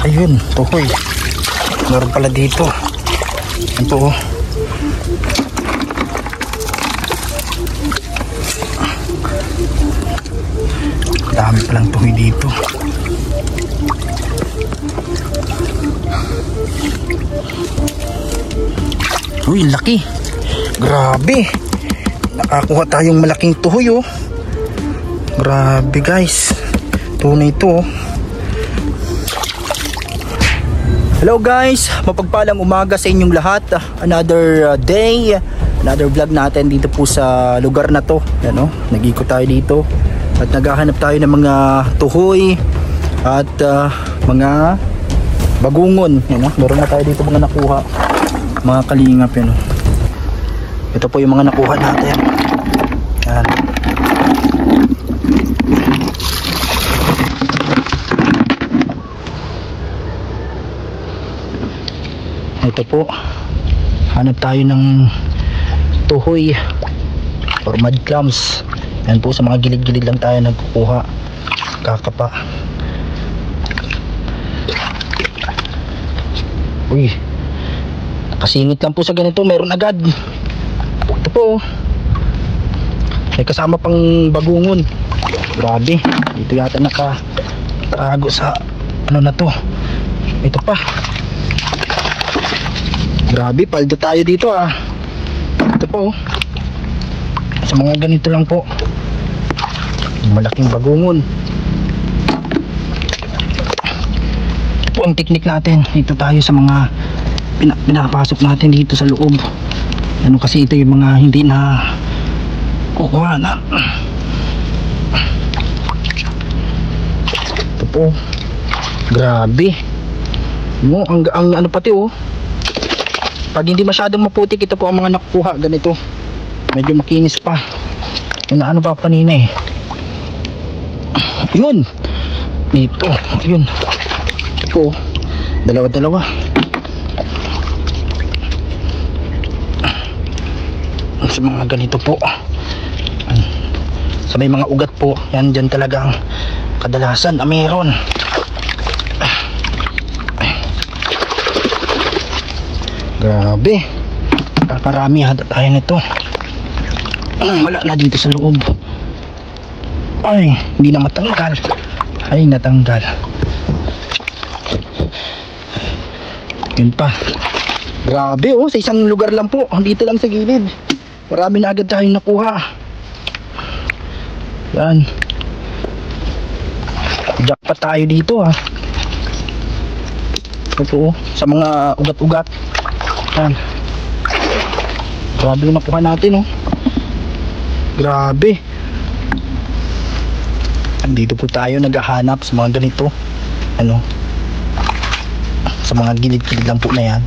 Ayun, tuhoy. Meron pala dito. Yan po, oh. Dami palang tuhoy dito. Uy, laki. Grabe. Nakakuha tayong malaking tuhoy, oh. Grabe, guys. Tunay ito, oh. Hello guys, mapagpalang umaga sa inyong lahat. Another day, another vlog natin dito po sa lugar na to. Yan, oh. Nag-ikot tayo dito at naghahanap tayo ng mga tuhoy at mga bagungon. Yan, oh. Meron na tayo dito mga nakuha, mga kalingap. Yan, oh. Ito po yung mga nakuha natin. Yan. Ito po, hanap tayo ng tuhoy or mud clams. Yan po, sa mga gilid-gilid lang tayo nagkukuha, kakapa. Uy, nakasingit lang po sa ganito, meron agad. Ito po, may kasama pang bagungon. Grabe, dito yata nakatago sa ano na to. Ito pa. Grabe, paldo tayo dito, ah. Ito po, sa mga ganito lang po, malaking bagungon. Ito po ang teknik natin. Dito tayo sa mga pinapasok natin dito sa loob. Ano kasi ito yung mga hindi na kukuha na. Ito po, grabe. Ang ano pati, oh. Pag hindi masyadong maputik, ito po ang mga nakukuha. Ganito, medyo makinis pa. Yung ano pa kanina, eh. Yun dito, yun. Ito po, dalawa-dalawa. Sa mga ganito po, sa may mga ugat po, yan dyan talagang kadalasan na meron. Grabe, kakarami hata tayo nito. Wala na dito sa loob. Ay, hindi na matanggal. Ay, natanggal. Yun pa. Grabe, oh, sa isang lugar lang po, dito lang sa gilid. Marami na agad tayong nakuha. Yan. Jackpot tayo dito, ah. Ito, oh, sa mga ugat-ugat. Yan. Grabe yung nakuha natin, oh. Grabe. Andito po tayo naghahanap sa mga ganito, ano, sa mga gilid-gilid lang po na yan,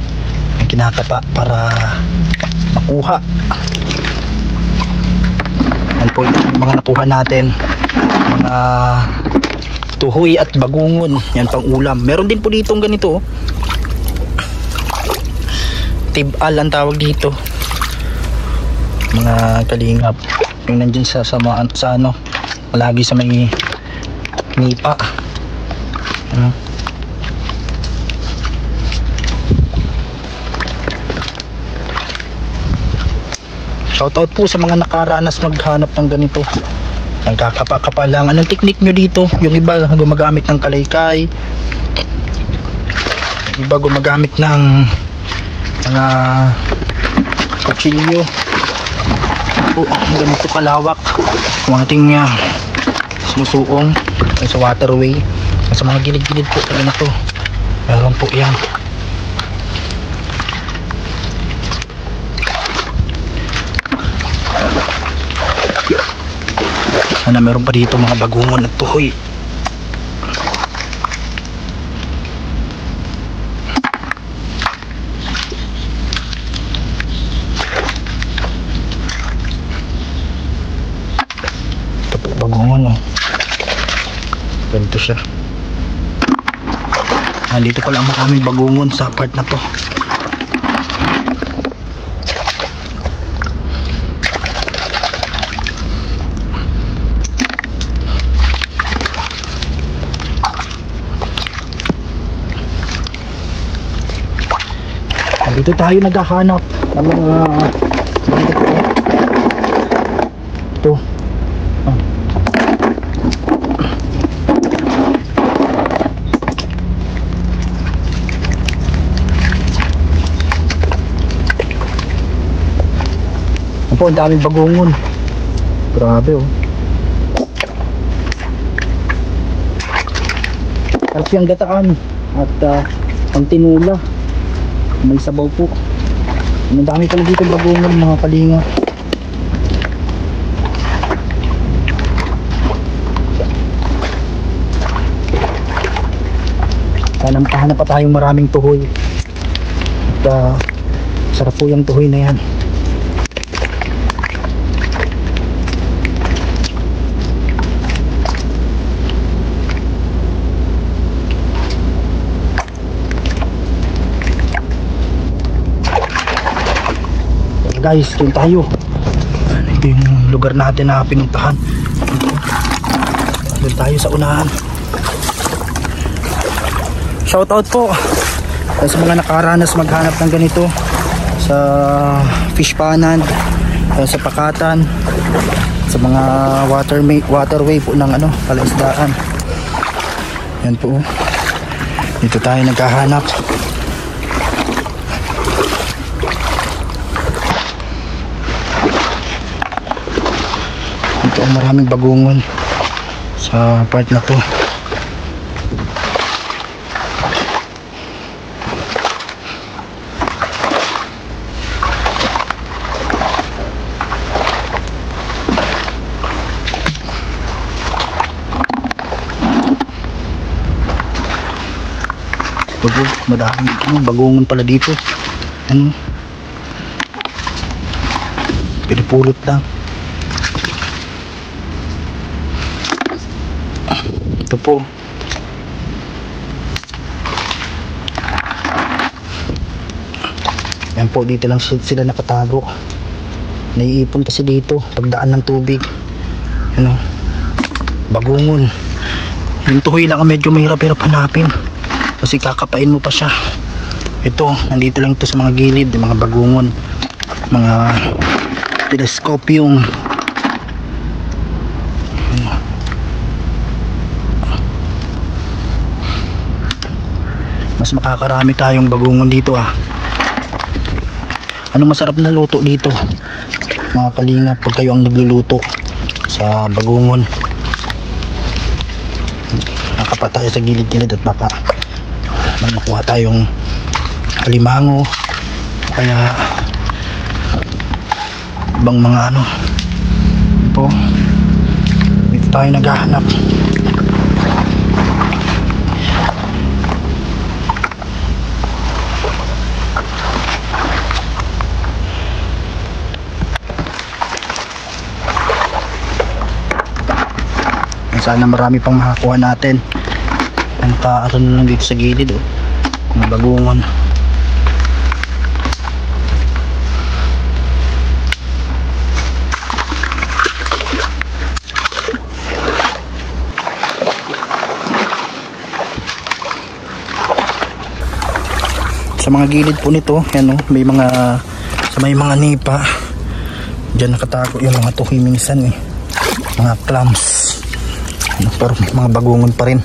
ang kinakapa para makuha. Yan po yung mga nakuha natin, mga tuhoy at bagungon. Yan pang ulam. Meron din po ditong ganito, oh. Tibal ang tawag dito, mga kalingap. Yung nandyan sa ano, lagi sa may nipa, ano. Shoutout po sa mga nakaranas maghanap ng ganito. Nagkakapa-kapa lang. Anong teknik nyo dito? Yung iba gumagamit ng kalaykay, yung iba gumagamit ng mga kutsilyo. Po, ganito kalawak ang ating sinusuong sa waterway. Sa mga gilid-gilid po na to, meron po yan. Sana meron pa dito mga bagungon at tuhoy. Bagungon, oh. Ganito siya. Dito pala maraming bagungon sa part na to. Dito tayo naghahanap ng mga ito. Po, ang daming bagungon. Grabe oh. Sarap yung gataan at ang tinula. May sabaw po. Ang dami pala dito bagungon mga kalinga. Hanap pa tayong maraming tuhoy. At sarap po yung tuhoy na yan. Guys, doon tayo. Ito yung lugar natin na pinuntahan. Doon tayo sa unahan. Shoutout po sa mga nakaranas maghanap ng ganito sa fish pond, sa pakatan, sa mga waterway po ng palaisdaan. Yan po. Dito tayo naghahanap. Ito ang maraming bagungon sa part na to. Madaming bagungon pala dito. Pinipulot lang. Ito po. Yan po, dito lang sila nakatago. Naiipon kasi dito pagdaan ng tubig. Bagungon. Yung tuhoy lang medyo mahirap-hirap hanapin kasi kakapain mo pa siya. Ito, nandito lang ito sa mga gilid, mga bagungon, mga telescopium. Mas makakarami tayong bagungon dito Anong masarap na luto dito mga kalinga pag kayo ang nagluluto sa bagungon? Nakapat tayo sa gilid-gilid at baka makuha tayong alimango kaya ibang mga po. Dito tayo naghahanap. Sana marami pang makakuha natin. Nakaroon lang dito sa gilid mga bagungon. Sa mga gilid po nito, may mga nipa. Diyan nakatago yung mga tuhoy minsan mga clams. Pero may mga bagungon pa rin.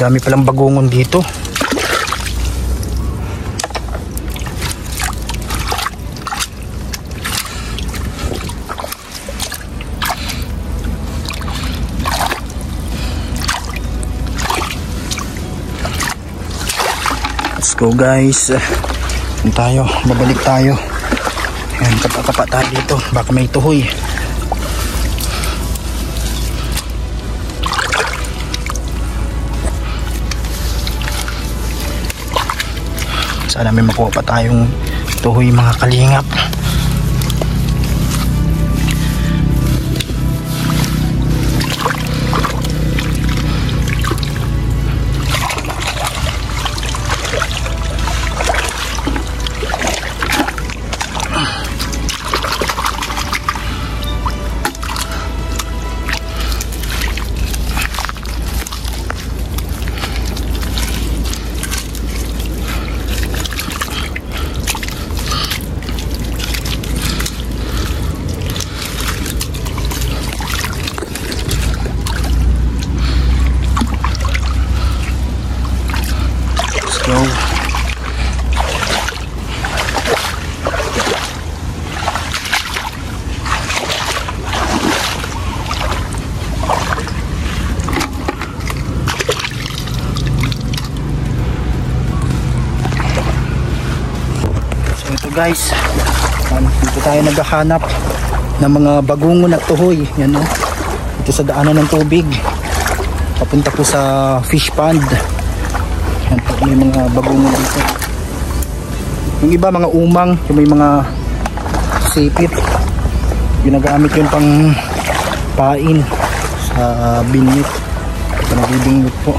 Dami palang bagungon dito. Let's go guys. Babalik tayo. Ayan, kapa tayo dito, baka may tuhoy. Sana may makuha pa tayong tuhoy mga kalingap. guys. Dito tayo naghahanap ng mga bagungon at tuhoy. Yan o. Dito sa daanan ng tubig. Papunta po sa fish pond. Yan po, may mga bagungon dito. Yung iba mga umang, yung may mga sipit. Ginagamit yun pang pain sa binit. Ito nagibingot po.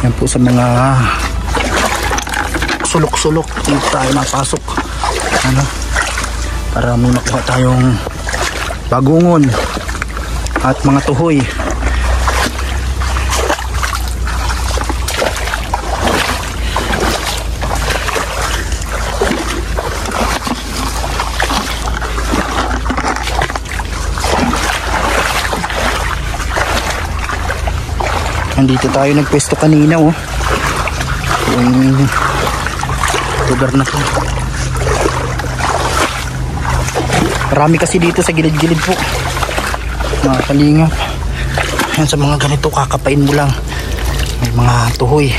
Yan po sa mga sulok-sulok. Dito tayo napasok. Ano? Para may makuha tayong bagungon at mga tuhoy. Nandito tayo nagpwesto kanina oh. Yung lugar na to. Marami kasi dito sa gilid-gilid po. Mga kalingap. Yan sa mga ganito kakapain mo lang. May mga tuhoy.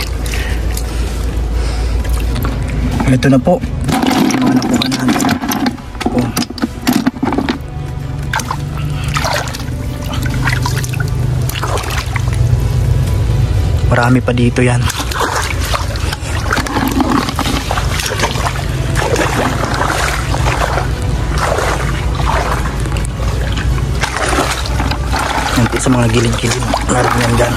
Ito na po. Mga nakuha natin. Oh. Marami pa dito yan. Nanti sa mga gilid-gilid. Marami yan dyan.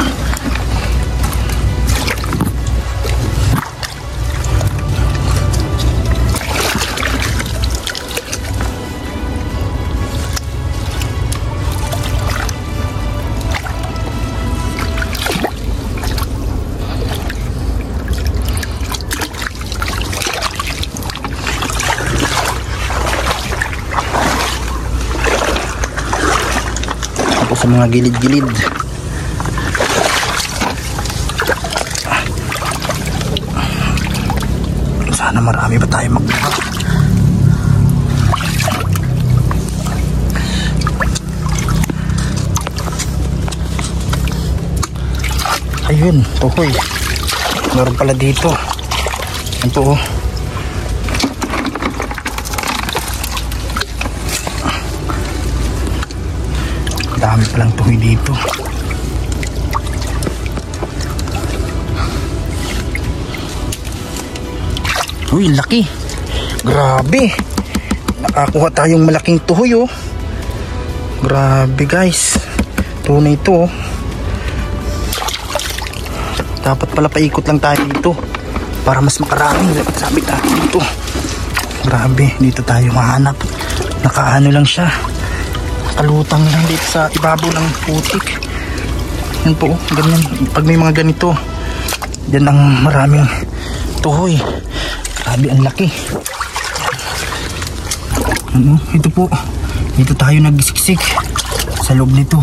Sa mga gilid-gilid. Sana marami pa tayo makuha. Ayun, tuhoy. Meron pala dito. Ito oh. Dami palang tuhoy dito. Uy, laki. Grabe. Nakakuha tayong malaking tuhoy oh. Grabe guys. Tunay ito oh. Dapat pala paikot lang tayo dito para mas makarami. Dapat sabit natin dito. Grabe, dito tayo mahanap. Nakaano lang siya. Kalutang lang dito sa ibabaw ng putik. Yan po, ganyan. Pag may mga ganito, yan ang maraming tuhoy. Grabe, ang laki. Ano, ito po. Dito tayo nagsiksik sa loob nito.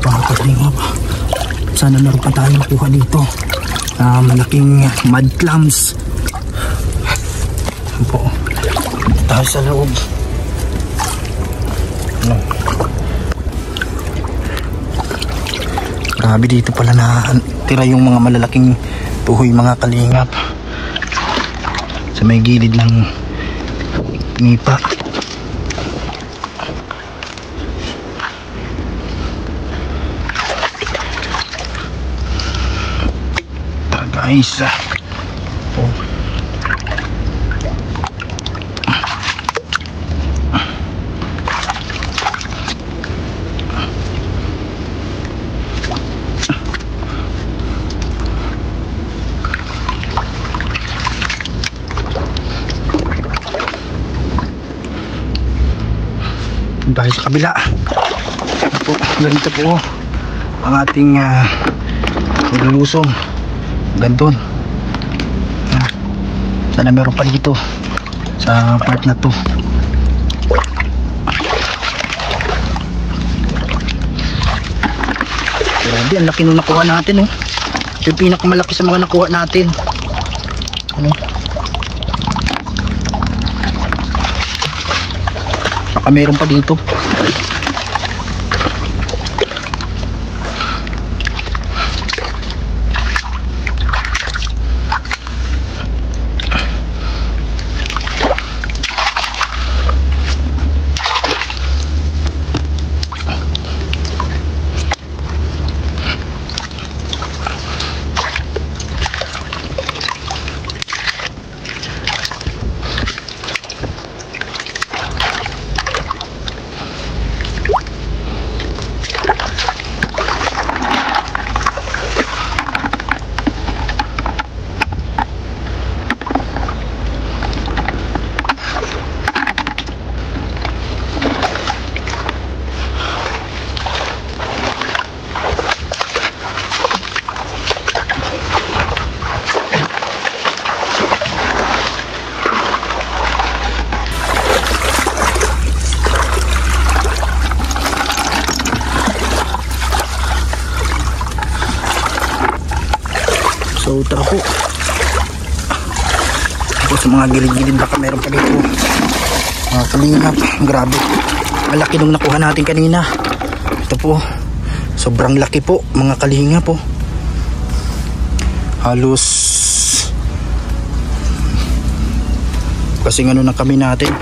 Pagkakalingap. Sana meron pa tayo makuha dito. Malaking mud clams. Yan po. Dito tayo sa loob. Ano? Grabe, dito pala na tira yung mga malalaking tuhoy mga kalingap sa may gilid ng nipa. Guys, oh. Dahil sa kabila po, ganito po ang ating lulusong gandun. Sana meron pa dito sa part na to. Grabe, ang laki nung nakuha natin oh. Yung pinakamalaki sa mga nakuha natin. Ano? Baka meron pa dito. So tara po. Tapos sa mga gilid-gilid baka meron pa dito. Mga kalingap, grabe. Malaki nung nakuha natin kanina. Ito po, sobrang laki po mga kalingap po. Halos kasing ano na kami natin.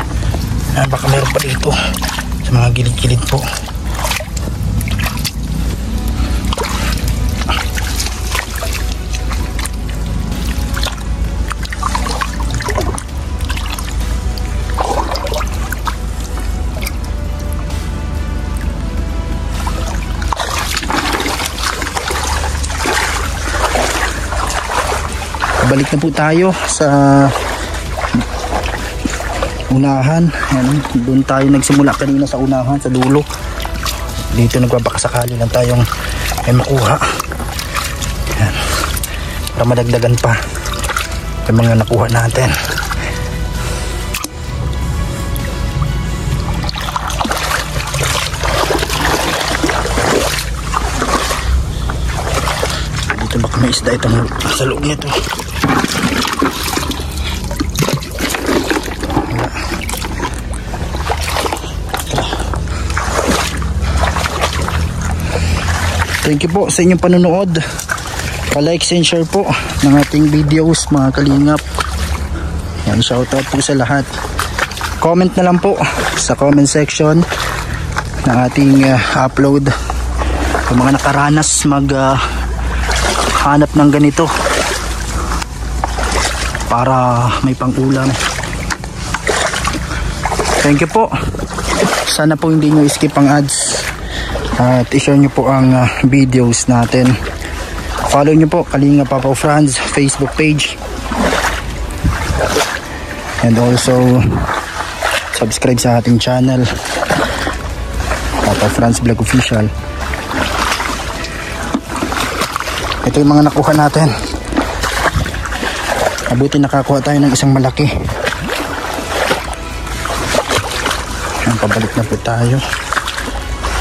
Baka meron pa dito sa mga gilid-gilid po. Balik na po tayo sa unahan. Ayan, doon tayo nagsimula kanina sa unahan, sa dulo. Dito nagbabakasakali lang tayong may makuha. Ayan, para madagdagan pa yung mga nakuha natin. Dito baka may isda itong sa loob nito. Thank you po sa inyong panonood. Pa-like and share po ng ating videos mga kalingap. Yan, shoutout po sa lahat. Comment na lang po sa comment section ng ating upload. Yung mga nakaranas hanap ng ganito para may pang-ulam. Thank you po. Sana po hindi nyo skip ang ads. At i-share nyo po ang videos natin. Follow nyo po Kalinga Papa Franz Facebook page. And also subscribe sa ating channel Papa Franz Vlog Official. Ito yung mga nakuha natin. Mabuti nakakuha tayo ng isang malaki. Pabalik na po tayo.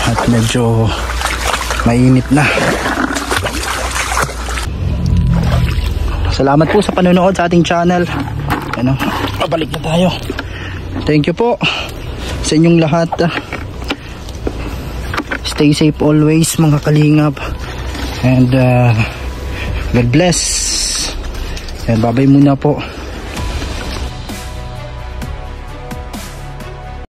At medyo mainit na. Salamat po sa panonood sa ating channel. Ano, pabalik na tayo. Thank you po sa inyong lahat. Stay safe always mga kalingap. And God bless. And bye-bye muna po.